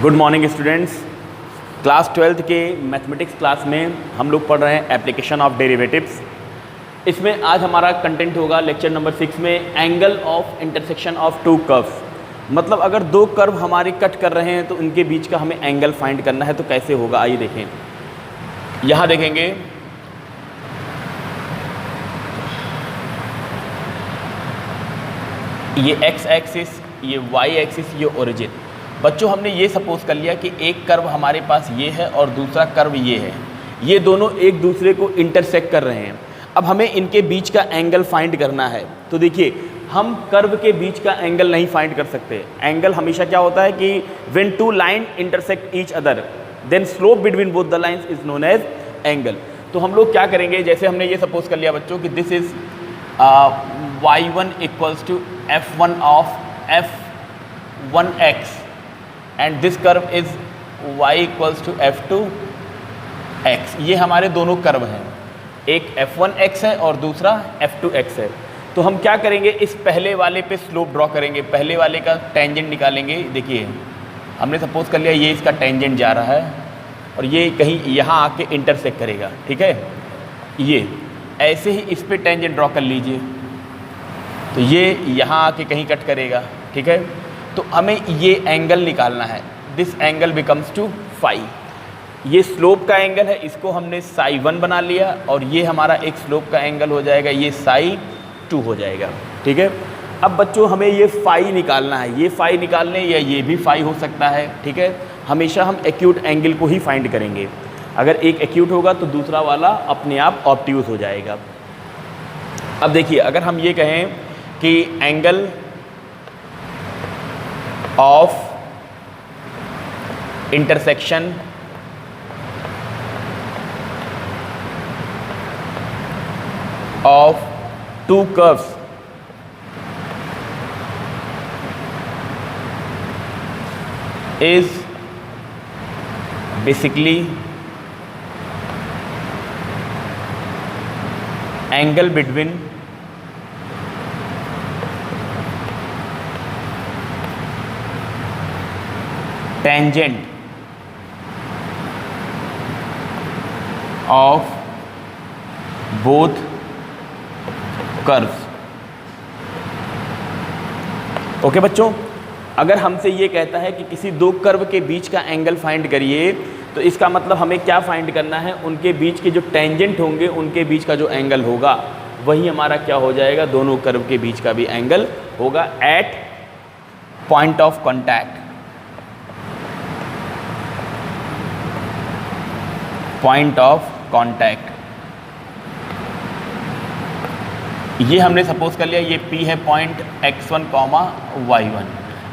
Good morning students. Class 12th के mathematics class में हम लोग पढ़ रहे हैं एप्लीकेशन ऑफ डेरिवेटिव्स। इसमें आज हमारा कंटेंट होगा लेक्चर नंबर 6 में angle of intersection of two curves. मतलब अगर दो कर्व हमारे कट कर रहे हैं तो उनके बीच का हमें एंगल फाइंड करना है, तो कैसे होगा आइए देखें। यहाँ देखेंगे ये x एक्सिस, ये y एक्सिस, ये ओरिजिन। बच्चों हमने ये सपोज कर लिया कि एक कर्व हमारे पास ये है और दूसरा कर्व ये है, ये दोनों एक दूसरे को इंटरसेक्ट कर रहे हैं। अब हमें इनके बीच का एंगल फाइंड करना है। तो देखिए हम कर्व के बीच का एंगल नहीं फाइंड कर सकते। एंगल हमेशा क्या होता है कि when two line intersect each other then slope between both the lines is known as angle. तो हम लोग क्या करेंगे, जैसे हमने ये सपोज कर लिया बच्चों कि this is y1 equals to f1 of f1x and this curve is y equals to f2x। ये हमारे दोनों कर्व हैं, एक f1x है और दूसरा f2x है। तो हम क्या करेंगे, इस पहले वाले पे स्लोप ड्रॉ करेंगे, पहले वाले का टेंजेंट निकालेंगे। देखिए हमने सपोज कर लिया ये इसका टेंजेंट जा रहा है और ये कहीं यहाँ आके इंटरसेक्ट करेगा, ठीक है। ये ऐसे ही इस पे टेंजेंट ड्रॉ कर लीजिए, तो ये यहाँ आके कहीं कट करेगा, ठीक है। तो हमें ये एंगल निकालना है। This angle becomes to phi. ये स्लोप का एंगल है, इसको हमने साई 1 बना लिया और ये हमारा एक स्लोप का एंगल हो जाएगा, ये साई 2 हो जाएगा, ठीक है। अब बच्चों हमें ये फाई निकालना है। ये फाई निकालने या ये भी फाई हो सकता है, ठीक है। हमेशा हम एक्यूट एंगल को ही फाइंड करेंगे। अगर एक एक्यूट होगा तो दूसरा वाला अपने आप ऑब्ट्यूज हो जाएगा। अब देखिए अगर हम ये कहें कि angle of intersection of two curves is basically angle between tangent of both curves। Okay बच्चों, अगर हमसे ये कहता है कि किसी दो कर्व के बीच का एंगल फाइंड करिए, तो इसका मतलब हमें क्या फाइंड करना है, उनके बीच के जो टेंजेंट होंगे उनके बीच का जो एंगल होगा वही हमारा क्या हो जाएगा, दोनों कर्व के बीच का भी एंगल होगा at point of contact. Point of contact ये हमने सपोज कर लिया, ये P है पॉइंट x1, y1।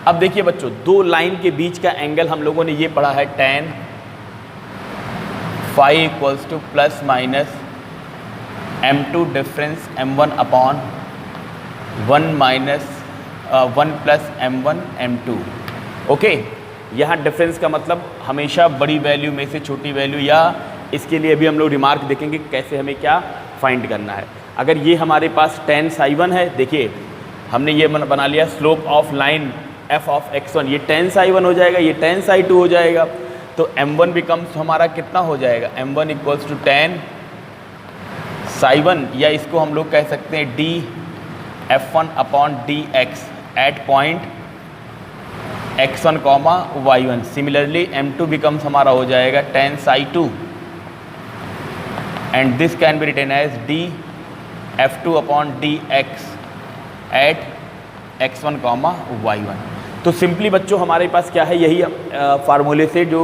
अब देखिए बच्चों दो लाइन के बीच का एंगल हम लोगों ने ये पढ़ा है tan phi equals to plus minus m2 difference m1 upon 1 minus 1 plus m1 m2। Okay, यहाँ डिफरेंस का मतलब हमेशा बड़ी वैल्यू में से छोटी वैल्यू, या इसके लिए भी हम लोग रिमार्क देखेंगे कैसे हमें क्या फाइंड करना है। अगर ये हमारे पास tan साई 1 है, देखिए हमने ये बना लिया slope of line f of x1, ये tan साई 1 हो जाएगा, ये tan साई 2 हो जाएगा। तो m1 बिकम्स हमारा कितना हो जाएगा, m1 equals to tan Sai 1, या इसको हम लोग कह सकते हैं d f1 upon dx at point x1 y1। Similarly m2 becomes हमारा हो जाएगा tan psi 2 and this can be written as d f2 upon dx at x1 y1। तो सिंपली बच्चों हमारे पास क्या है, यही फार्मूले से जो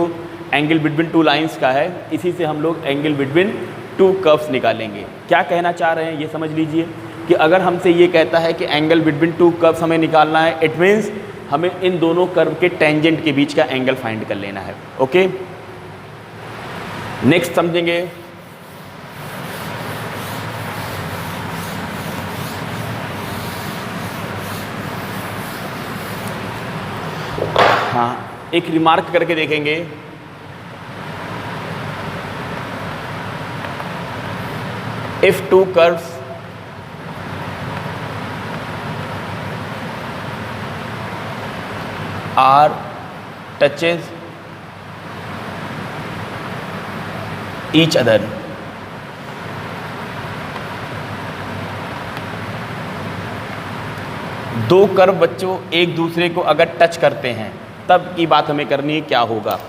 एंगल बिटवीन टू लाइंस का है, इसी से हम लोग एंगल बिटवीन टू कर्व्स निकालेंगे। क्या कहना चाह रहे हैं ये समझ लीजिए कि अगर हमसे ये कहता है कि एंगल बिटवीन टू कर्व्स हमें निकालना है, इट मीन्स हमें इन दोनों कर्व के टेंजेंट के बीच का एंगल फाइंड कर लेना है। ओके, नेक्स्ट समझेंगे। हाँ, एक रिमार्क करके देखेंगे। If two curves are touches each other. दो कर्व बच्चों एक दूसरे को अगर टच करते हैं तब की बात हमें करनी है, क्या होगा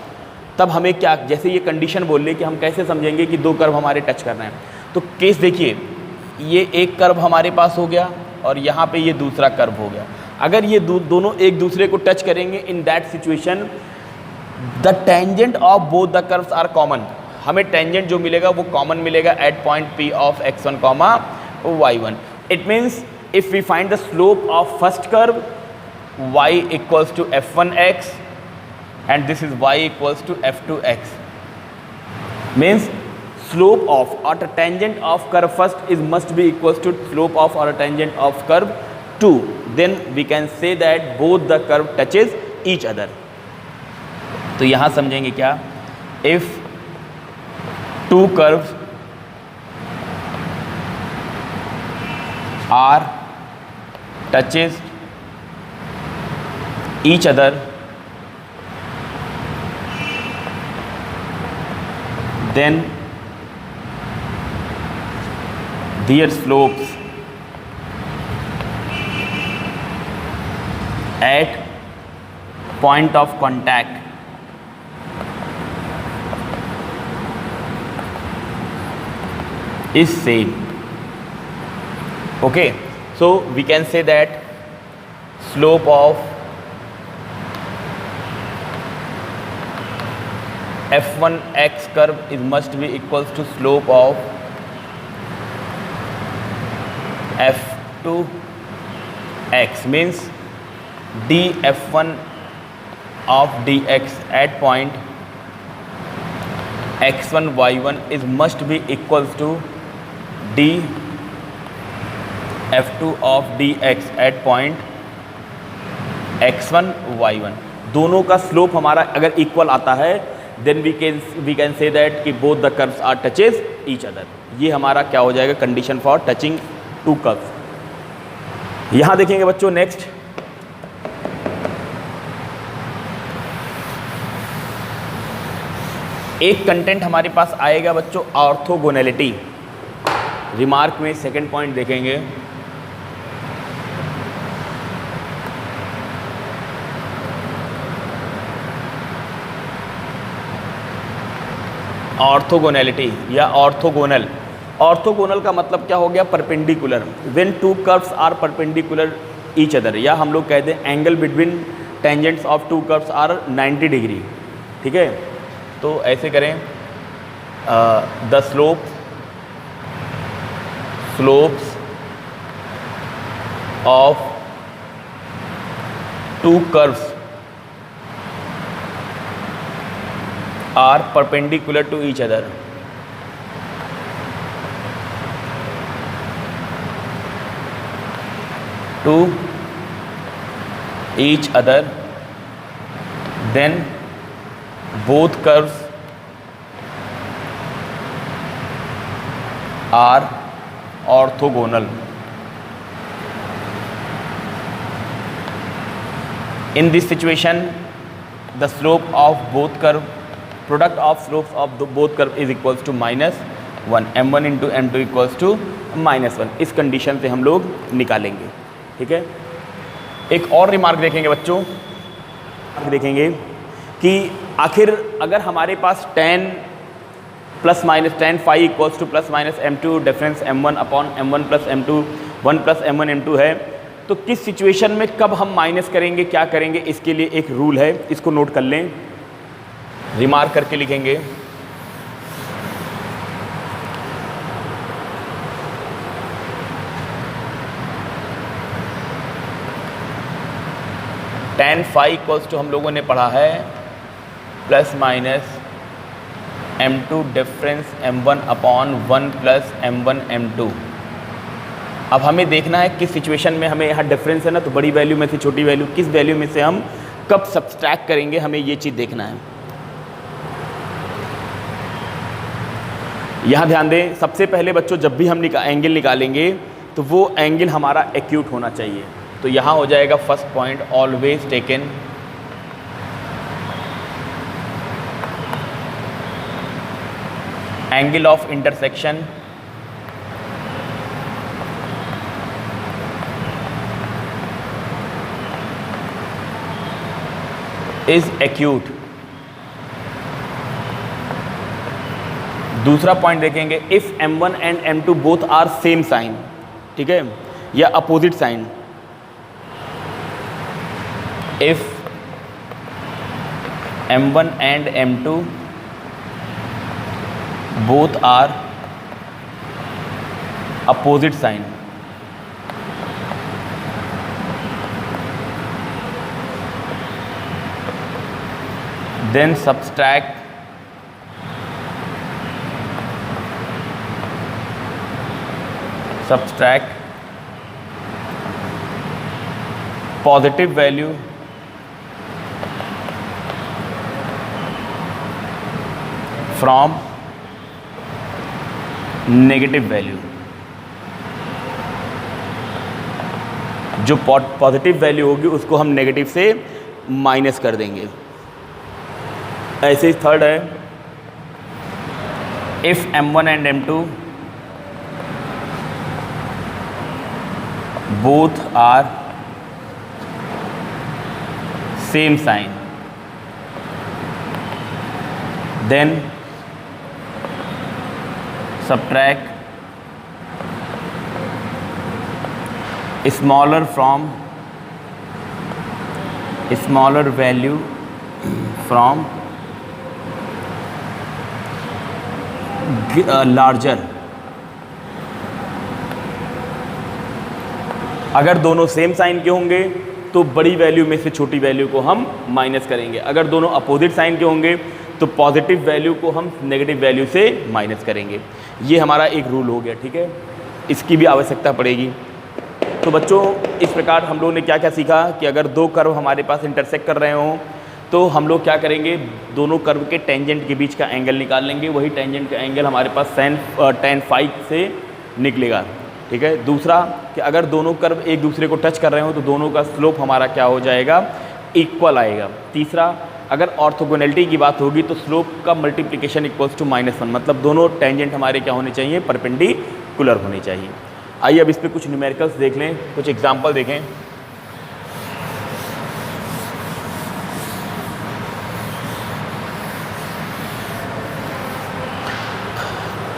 तब हमें क्या, जैसे ये कंडीशन बोल रही है कि हम कैसे समझेंगे कि दो कर्व हमारे टच कर रहे हैं। तो केस देखिए, ये एक कर्व हमारे पास हो गया और यहाँ पे ये दूसरा कर्व हो गया। अगर ये दोनों एक दूसरे को टच करेंगे, in that situation the tangent of both the curves are common. हमें टेंजेंट जो मिलेगा वो कॉमन मिलेगा at point P of x1, y1। It means if we find the slope of first curve, y equals to f1x and this is y equals to f2x, means slope of or the tangent of curve first is must be equals to slope of or tangent of curve 2, then we can say that both the curve touches each other। तो यहाँ समझेंगे क्या, if two curves are touches each other, then their slopes at point of contact is same। Okay, so we can say that slope of f1x curve is must be equals to slope of f2x, means df1 of dx at point x1 y1 is must be equals to d f2 of dx at point x1 y1। दोनों का slope हमारा अगर equal आता है then we can say that कि both the curves are touches each other. ये हमारा क्या हो जाएगा, condition for touching two curves. यहां देखेंगे बच्चों नेक्स्ट, एक कंटेंट हमारे पास आएगा बच्चों ऑर्थोगोनैलिटी। रिमार्क में सेकंड पॉइंट देखेंगे, ऑर्थोगोनैलिटी या ऑर्थोगोनल। ऑर्थोगोनल का मतलब क्या हो गया, perpendicular. When two curves are perpendicular each other, या हम लोग कहते हैं angle between tangents of two curves are 90 degree. ठीक है, तो ऐसे करें, the slopes of two curves are perpendicular to each other, then both curves are orthogonal। In this situation the slope of both curve, product of slopes of both curve is equals to -1, m1 into m2 equals to -1। इस condition से हम लोग निकालेंगे। ठीक है, एक और remark देखेंगे बच्चों, देखेंगे कि आखिर अगर हमारे पास tan +- phi equals to +- m2 difference m1 upon m1 plus m2 1 plus m1 m2 है, तो किस सिचुएशन में कब हम माइनस करेंगे, क्या करेंगे, इसके लिए एक रूल है, इसको नोट कर लें, रिमार्क करके लिखेंगे। tan phi इक्वल्स टू हम लोगों ने पढ़ा है +- m2 difference m1 upon 1 plus m1 m2। अब हमें देखना है किस सिचुएशन में हमें यहाँ डिफरेंस है ना, तो बड़ी वैल्यू में से छोटी वैल्यू, किस वैल्यू में से हम कब सब्सट्रैक्ट करेंगे, हमें ये चीज़ देखना है। यहाँ ध्यान दें, सबसे पहले बच्चों जब भी हम एंगल निकालेंगे तो वो एंगल हमारा एक्यूट होना चाहिए। तो यहाँ हो जाएगा first point, always taken angle of intersection is acute. दूसरा पॉइंट देखेंगे, if M1 and M2 both are same sign, ठीक है, या opposite sign. If M1 and M2 both are opposite sign, then subtract positive value from negative value. जो positive value होगी उसको हम negative से माइनस कर देंगे। ऐसे ही थर्ड है, if M1 and M2 both are same sign, then subtract smaller value from larger। अगर दोनों सेम साइन के होंगे तो बड़ी वैल्यू में से छोटी वैल्यू को हम माइनस करेंगे। अगर दोनों अपोजिट साइन के होंगे तो पॉजिटिव वैल्यू को हम नेगेटिव वैल्यू से माइनस करेंगे। ये हमारा एक रूल हो गया, ठीक है, इसकी भी आवश्यकता पड़ेगी। तो बच्चों इस प्रकार हम लोगों ने क्या क्या सीखा कि अगर दो कर्व हमारे पास इंटरसेक्ट कर रहे हों तो हम लोग क्या करेंगे, दोनों कर्व के टेंजेंट के बीच का एंगल निकाल लेंगे। वही टेंजेंट का एंगल हमारे पास tan phi से निकलेगा, ठीक है। दूसरा कि अगर दोनों कर्व एक दूसरे को टच कर रहे हो तो दोनों का स्लोप हमारा क्या हो जाएगा, इक्वल आएगा। तीसरा, अगर ऑर्थोगोनैलिटी की बात होगी तो स्लोप का मल्टीप्लिकेशन इक्वल्स टू -1, मतलब दोनों टेंजेंट हमारे क्या होने चाहिए, परपेंडिकुलर होने चाहिए। आइए अब इस पर कुछ न्यूमेरिकल्स देख लें, कुछ एग्जाम्पल देखें।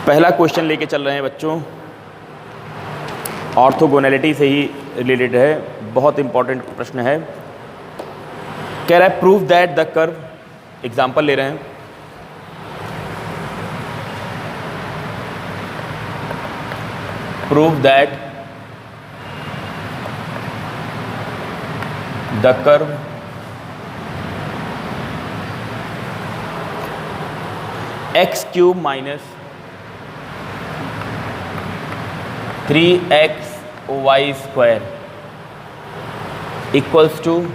पहला क्वेश्चन लेके चल रहे हैं बच्चों, ऑर्थोगोनैलिटी से ही रिलेटेड है, बहुत इंपॉर्टेंट प्रश्न है। कह रहा है prove that the curve, example ले रहे हैं, prove that the curve x³ minus 3xy² equals to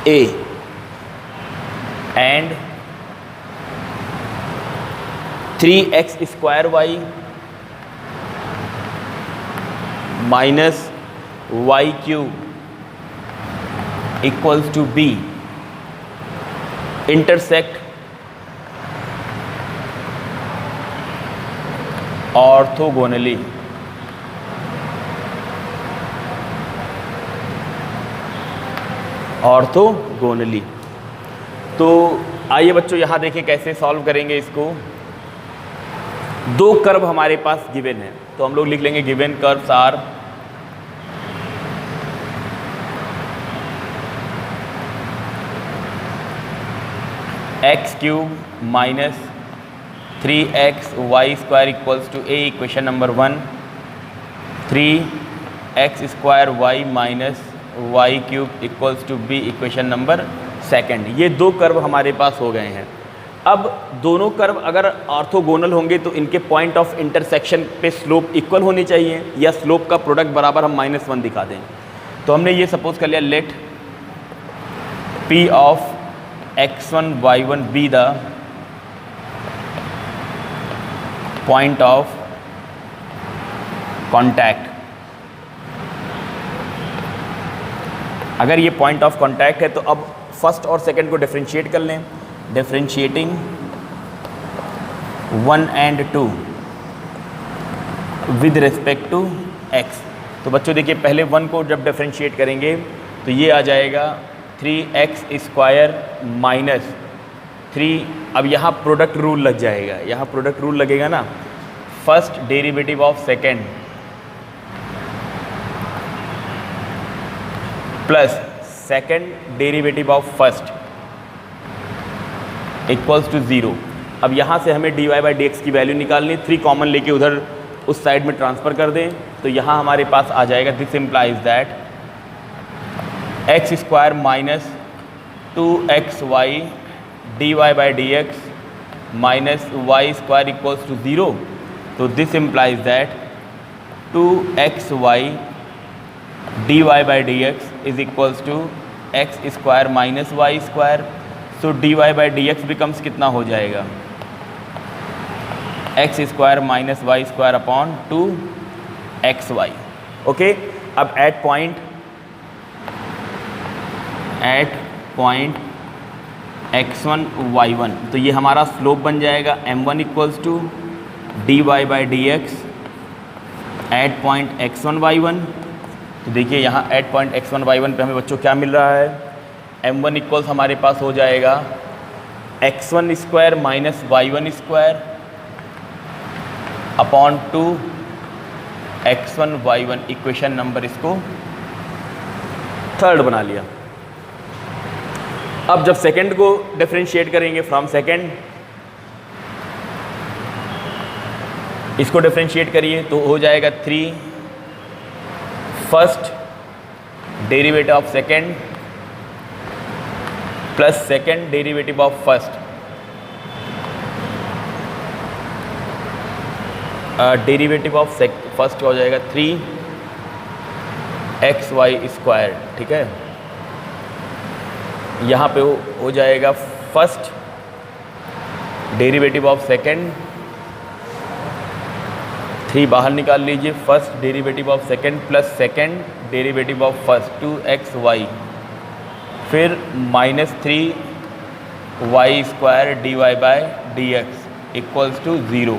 A and 3x² minus y³ equals to B intersect orthogonally। Orthogonally. तो आइए बच्चों यहाँ देखें कैसे सॉल्व करेंगे इसको। दो कर्व हमारे पास गिवन है तो हम लोग लिख लेंगे given curves are x³ minus 3xy² equals to A, equation number 1, 3x² minus y³ equals to B, equation number 2। ये दो कर्व हमारे पास हो गए हैं। अब दोनों कर्व अगर ऑर्थोगोनल होंगे तो इनके पॉइंट ऑफ इंटरसेक्शन पे स्लोप इक्वल होनी चाहिए या स्लोप का प्रोडक्ट बराबर हम -1 दिखा दें। तो हमने ये सपोज कर लिया, let P of x1 y1 be the point of contact. अगर ये पॉइंट ऑफ कॉन्टैक्ट है तो अब फर्स्ट और सेकंड को डिफरेंशिएट कर लें। Differentiating 1 and 2 with respect to x। तो बच्चों देखिए पहले 1 को जब डिफरेंशिएट करेंगे तो ये आ जाएगा 3x² माइनस 3। अब यहाँ प्रोडक्ट रूल लग जाएगा, यहाँ प्रोडक्ट रूल लगेगा ना, first derivative of second plus second derivative of first equals to 0। अब यहाँ से हमें dy/dx की वैल्यू निकालनी, 3 कॉमन लेके उधर उस साइड में ट्रांसफ़र कर दें तो यहाँ हमारे पास आ जाएगा, this implies that x² minus 2xy dy/dx minus y² equals to 0। तो this implies that 2xy dy/dx is equals to x² minus y²। So dy/dx becomes कितना हो जाएगा, x² minus y² upon 2xy। Okay, अब at point x1 y1 तो ये हमारा slope बन जाएगा m1 equals to dy/dx eight point x1 y1। तो देखिए यहाँ एट पॉइंट x1 y1 पे हमें बच्चों क्या मिल रहा है, m1 इक्वल्स हमारे पास हो जाएगा x1² minus y1² upon 2x1 y1। Equation number इसको 3 बना लिया। अब जब सेकंड को डिफरेंशिएट करेंगे फ्रॉम सेकंड, इसको डिफरेंशिएट करिए तो हो जाएगा 3 first derivative of second plus second derivative of first, derivative of first हो जाएगा 3xy²। ठीक है, यहाँ पे हो जाएगा फर्स्ट डेरिवेटिव ऑफ सेकंड, 3 बाहर निकाल लीजिए, first derivative of second plus second derivative of first 2xy, फिर minus 3y² dy/dx equals to 0।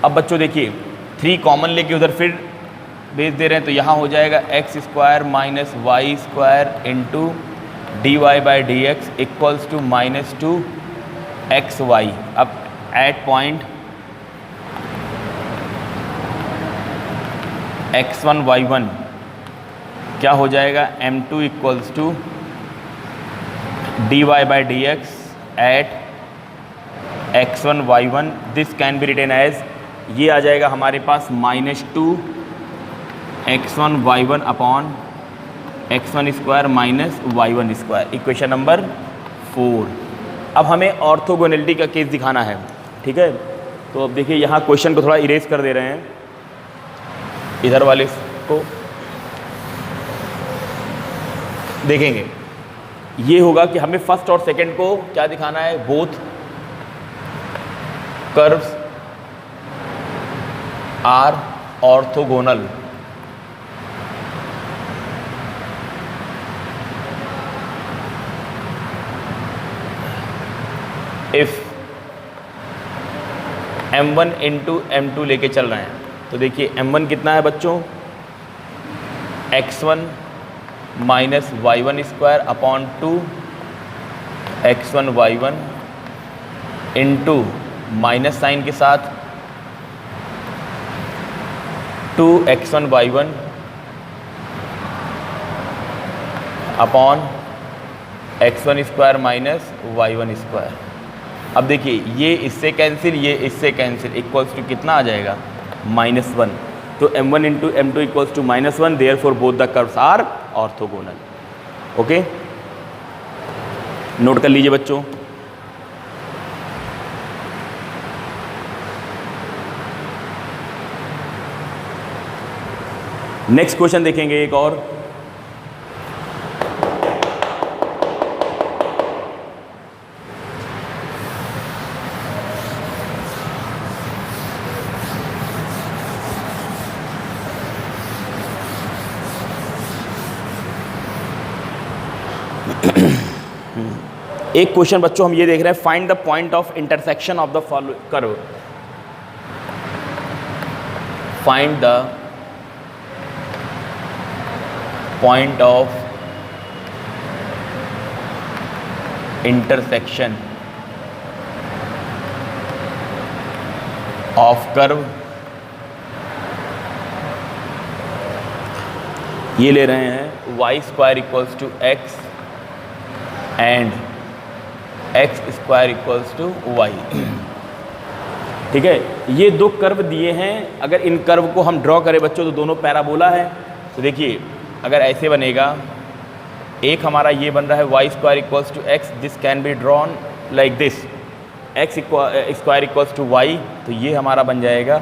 अब बच्चों देखिए 3 कॉमन लेके उधर फिर भेज दे रहे हैं तो यहाँ हो जाएगा x² minus y² into dy/dx equals to minus 2xy। अब एट पॉइंट x1 y1 क्या हो जाएगा, m2 equals to dy/dx at x1 y1। This can be written as, ये आ जाएगा हमारे पास minus 2x1 y1 upon x1² minus y1²। Equation number 4। अब हमें ऑर्थोगोनलिटी का केस दिखाना है। ठीक है, तो अब देखिए यहाँ क्वेश्चन को थोड़ा इरेज कर दे रहे हैं, इधर वाले को देखेंगे। ये होगा कि हमें फर्स्ट और सेकंड को क्या दिखाना है, both curves are orthogonal. If m1 into m2 लेके चल रहे हैं तो देखिए m1 कितना है बच्चों, x1 minus y1² upon 2x1 y1 into minus sine के साथ 2x1 y1 upon x1² minus y1²। अब देखिए ये इससे कैंसिल, ये इससे कैंसिल, इक्वल्स टू कितना आ जाएगा, -1। तो m1 into m2 equals to -1, therefore both the curves are orthogonal. Okay, note कर लीजिए बच्चों। नेक्स्ट क्वेश्चन देखेंगे एक और। एक क्वेश्चन बच्चों हम ये देख रहे हैं, find the point of intersection of the following curve. find the point of intersection of curve, ये ले रहे हैं y square equals to x and x square equals to y. ठीक है, ये दो कर्व दिए हैं। अगर इन कर्व को हम ड्रॉ करें बच्चों तो दोनों पैराबोला है। तो देखिए अगर ऐसे बनेगा, एक हमारा ये बन रहा है y square equals to x, this can be drawn like this, x square equals to y, तो ये हमारा बन जाएगा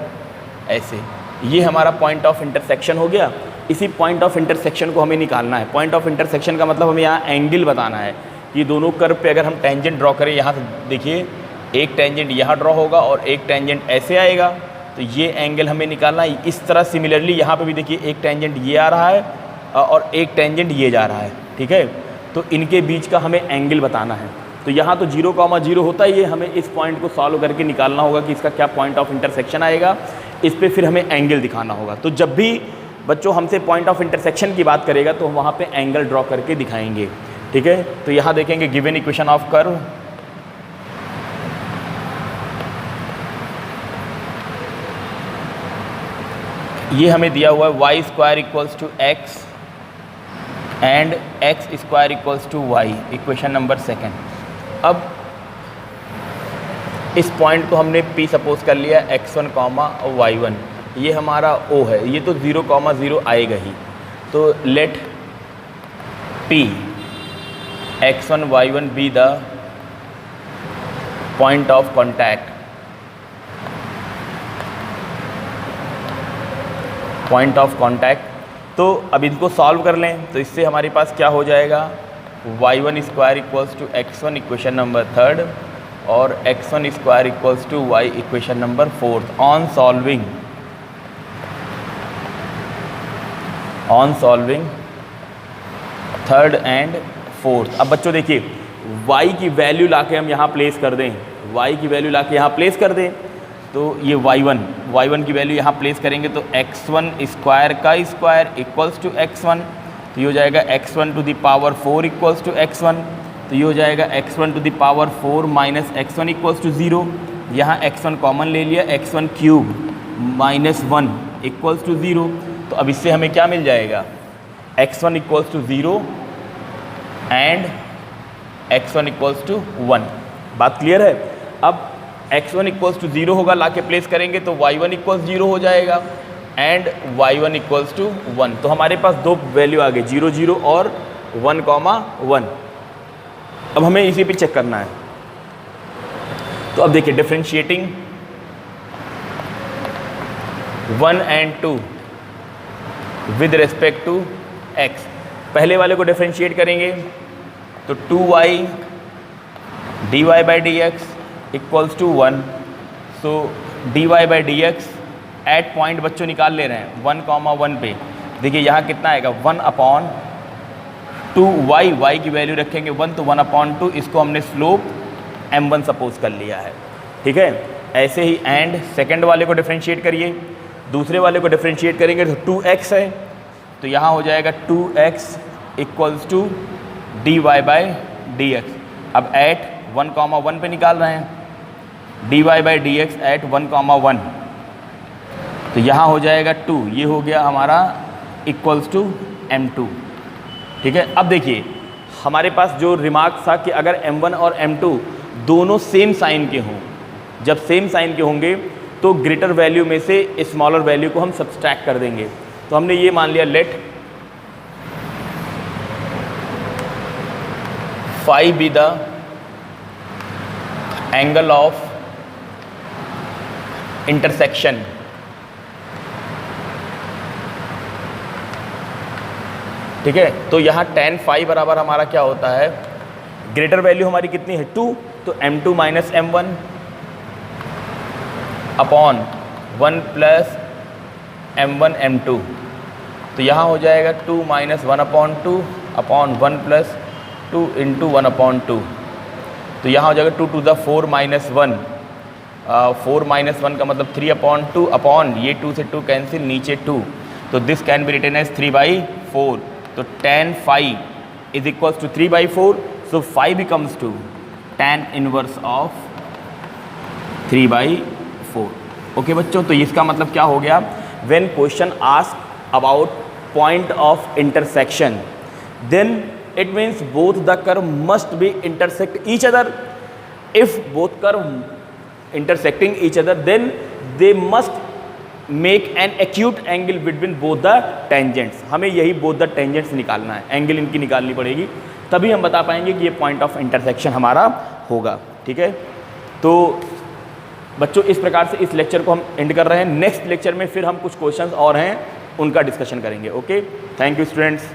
ऐसे। ये हमारा पॉइंट ऑफ इंटरसेक्शन हो गया। इसी पॉइंट ऑफ इंटरसेक्शन को हमें निकालना है। पॉइंट ऑफ इंटरसेक्शन का मतलब हमें यहाँ एंगल बताना है कि दोनों कर्व पे अगर हम टेंजेंट ड्रॉ करें, यहाँ से देखिए एक टेंजेंट यहाँ ड्रॉ होगा और एक टेंजेंट ऐसे आएगा, तो ये एंगल हमें निकालना है। इस तरह सिमिलरली यहाँ पे भी देखिए एक टेंजेंट ये आ रहा है और एक टेंजेंट ये जा रहा है। ठीक है, तो इनके बीच का हमें एंगल बताना है। तो यहाँ तो 0,0 होता ही है, हमें इस पॉइंट को सॉल्व करके निकालना होगा कि इसका क्या पॉइंट ऑफ इंटरसेक्शन आएगा। इस पर फिर हमें एंगल दिखाना होगा। तो जब भी बच्चों हमसे पॉइंट ऑफ इंटरसेक्शन की बात करेगा तो हम वहाँ पे एंगल ड्रॉ करके दिखाएंगे। ठीक है, तो यहाँ देखेंगे गिवन इक्वेशन ऑफ कर्व, ये हमें दिया हुआ है y square equals to x and x square equals to y, equation number 2। अब इस पॉइंट को हमने P सपोज कर लिया x1, y1, ये हमारा O है, ये तो 0,0 आएगा ही। तो let P x1 y1 be the point of contact, point of contact. तो अब इनको सॉल्व कर लें तो इससे हमारे पास क्या हो जाएगा, y1 square equals to x1, equation number 3, और x1 square equals to y, equation number 4। On solving 3rd and 4th। अब बच्चों देखिए y की वैल्यू लाके हम यहाँ प्लेस कर दें, y की वैल्यू लाके यहाँ प्लेस कर दें, तो ये y1 की वैल्यू यहाँ प्लेस करेंगे तो x1 स्क्वायर का स्क्वायर इक्वल्स टू x1, तो ये हो जाएगा x1 to the power 4 equals to x1, तो ये हो जाएगा x1 to the power 4 minus x1 equals to 0। यहाँ x1 कॉमन ले लिया, x1 cube minus 1 equals to 0। तो अब इससे हमें क्या मिल जाएगा, x1 equals to 0 and x1 equals to 1। बात क्लियर है। अब x1 इक्वल्स टू 0 होगा, ला के प्लेस करेंगे तो y1 इक्वल्स 0 हो जाएगा एंड y1 इक्वल्स टू 1। तो हमारे पास दो वैल्यू आ गए, 0, 0 और 1,1। अब हमें इसी पे चेक करना है। तो अब देखिए differentiating 1 and 2 with respect to x। पहले वाले को डिफरेंशिएट करेंगे तो 2y dy by d x equals to 1। So dy by d x at point बच्चों निकाल ले रहे हैं 1,1 पे। देखिए यहाँ कितना आएगा 1/2, y की वैल्यू रखेंगे 1 तो 1/2, इसको हमने स्लोप m1 सपोज कर लिया है। ठीक है, ऐसे ही एंड सेकंड वाले को डिफरेंशिएट करिए, दूसरे वाले को डिफरेंशिएट करेंगे तो 2x है, तो यहाँ हो जाएगा 2x equals to dy by d x. अब एट 1,1 पे निकाल रहे हैं, dy by d x at 1,1, तो यहाँ हो जाएगा 2, ये हो गया हमारा इक्वल्स टू m2। ठीक है, अब देखिए हमारे पास जो रिमार्क था कि अगर m1 और m2 दोनों सेम साइन के हों, जब सेम साइन के होंगे तो ग्रेटर वैल्यू में से स्मॉलर वैल्यू को हम सब्सट्रैक्ट कर देंगे। तो हमने ये मान लिया late phi be the angle of intersection ठीक है। तो यहाँ tan phi बराबर हमारा क्या होता है, ग्रेटर वैल्यू हमारी कितनी है 2, तो m2 minus m1 upon 1 plus m1 m2, तो यहाँ हो जाएगा 2 माइनस 1/2 अपॉन 1 प्लस 2 इंटू 1/2, तो यहाँ हो जाएगा 2 to the 4 माइनस 1 4 - 1 का मतलब 3/2 अपॉन ये 2 से 2 कैंसिल, नीचे 2, तो this can be written as 3/4, तो tan phi is equals to 3/4, so phi becomes to tan inverse of 3/4। Okay बच्चों, तो इसका मतलब क्या हो गया, when question ask about point of intersection then it means both the curve must be intersect each other. If both curve intersecting each other, then they must make an acute angle between both the tangents. हमें यही both the tangents निकालना है, angle इनकी निकालनी पड़ेगी, तभी हम बता पाएंगे कि ये पॉइंट ऑफ इंटरसेक्शन हमारा होगा। ठीक है, तो बच्चों इस प्रकार से इस लेक्चर को हम एंड कर रहे हैं। नेक्स्ट लेक्चर में फिर हम कुछ क्वेश्चंस और हैं उनका डिस्कशन करेंगे। Okay, thank you students.